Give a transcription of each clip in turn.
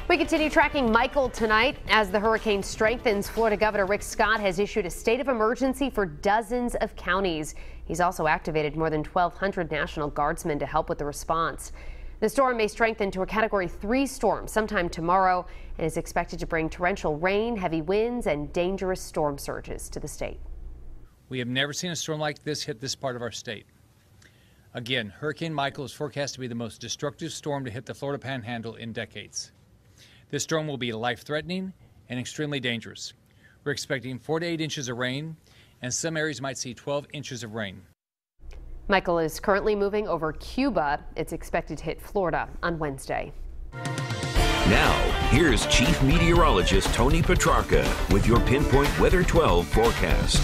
We continue tracking Michael tonight. As the hurricane strengthens, Florida Governor Rick Scott has issued a state of emergency for dozens of counties. He's also activated more than 1,200 National Guardsmen to help with the response. The storm may strengthen to a Category 3 storm sometime tomorrow and is expected to bring torrential rain, heavy winds, and dangerous storm surges to the state. We have never seen a storm like this hit this part of our state. Again, Hurricane Michael is forecast to be the most destructive storm to hit the Florida Panhandle in decades. This storm will be life-threatening and extremely dangerous. We're expecting 4 to 8 inches of rain, and some areas might see 12 inches of rain. Michael is currently moving over Cuba. It's expected to hit Florida on Wednesday. Now, here's Chief Meteorologist Tony Petrarca with your Pinpoint Weather 12 forecast.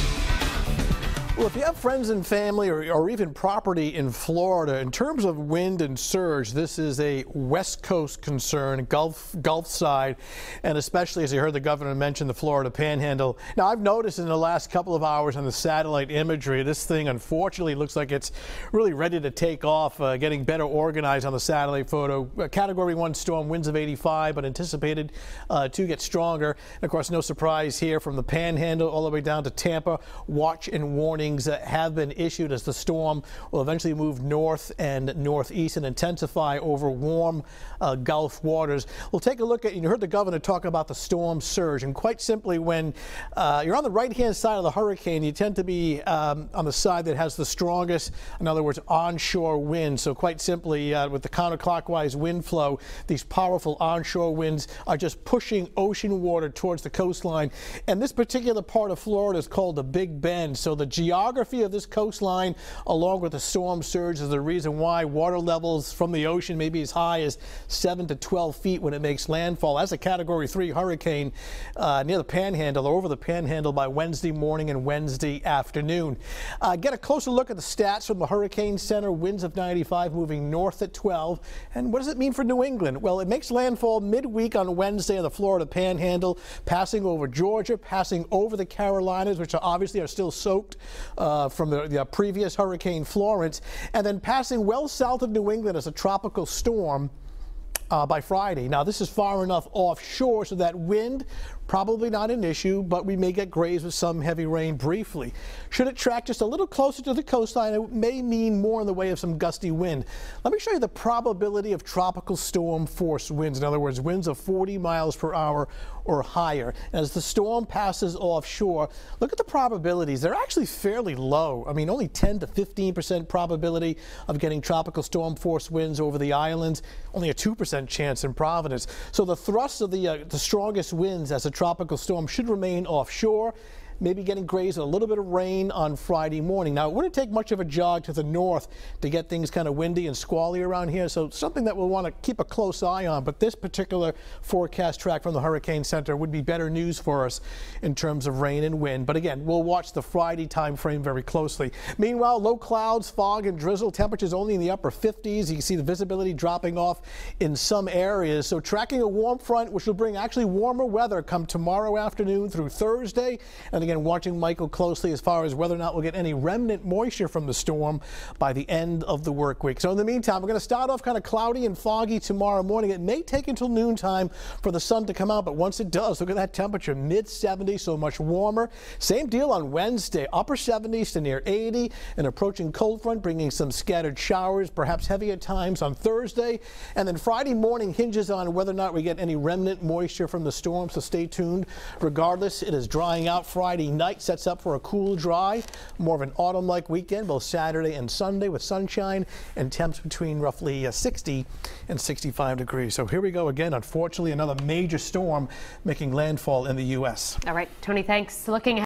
Well, if you have friends and family or even property in Florida, in terms of wind and surge, this is a West Coast concern, Gulf side, and especially, as you heard the governor mention, the Florida Panhandle. Now, I've noticed in the last couple of hours on the satellite imagery, this thing unfortunately looks like it's really ready to take off, getting better organized on the satellite photo. Category 1 storm, winds of 85, but anticipated to get stronger. And of course, no surprise here from the Panhandle all the way down to Tampa. Watch and warning have been issued as the storm will eventually move north and northeast and intensify over warm Gulf waters. We'll take a look at, you heard the governor talk about the storm surge, and quite simply, when you're on the right-hand side of the hurricane, you tend to be on the side that has the strongest, in other words, onshore winds. So quite simply, with the counterclockwise wind flow, these powerful onshore winds are just pushing ocean water towards the coastline. And this particular part of Florida is called the Big Bend. So the geography of this coastline, along with the storm surge, is the reason why water levels from the ocean may be as high as 7 to 12 feet when it makes landfall. That's a Category 3 hurricane near the Panhandle, or over the Panhandle, by Wednesday morning and Wednesday afternoon. Get a closer look at the stats from the Hurricane Center. Winds of 95, moving north at 12. And what does it mean for New England? Well, it makes landfall midweek on Wednesday in the Florida Panhandle, passing over Georgia, passing over the Carolinas, which obviously are still soaked from the previous Hurricane Florence, and then passing well south of New England as a tropical storm by Friday. Now, this is far enough offshore so that wind probably not an issue, but we may get grazed with some heavy rain briefly. Should it track just a little closer to the coastline, it may mean more in the way of some gusty wind. Let me show you the probability of tropical storm force winds. In other words, winds of 40 miles per hour or higher. As the storm passes offshore, look at the probabilities. They're actually fairly low. I mean, only 10 to 15% probability of getting tropical storm force winds over the islands, only a 2% chance in Providence. So the thrust of the strongest winds as a tropical storm should remain offshore, maybe getting grazed with a little bit of rain on Friday morning. Now, it wouldn't take much of a jog to the north to get things kind of windy and squally around here, so something that we'll want to keep a close eye on. But this particular forecast track from the Hurricane Center would be better news for us in terms of rain and wind. But again, we'll watch the Friday time frame very closely. Meanwhile, low clouds, fog, and drizzle. Temperatures only in the upper 50s. You can see the visibility dropping off in some areas. So tracking a warm front, which will bring actually warmer weather come tomorrow afternoon through Thursday. And again, watching Michael closely as far as whether or not we'll get any remnant moisture from the storm by the end of the work week. So in the meantime, we're going to start off kind of cloudy and foggy tomorrow morning. It may take until noontime for the sun to come out, but once it does, look at that temperature, mid-70s, so much warmer. Same deal on Wednesday, upper 70s to near 80, and approaching cold front, bringing some scattered showers, perhaps heavy at times on Thursday. And then Friday morning hinges on whether or not we get any remnant moisture from the storm, so stay tuned. Regardless, it is drying out. Friday night sets up for a cool, dry, more of an autumn-like weekend, both Saturday and Sunday, with sunshine and temps between roughly 60 and 65 degrees. So here we go again. Unfortunately, another major storm making landfall in the U.S. All right, Tony, thanks. Looking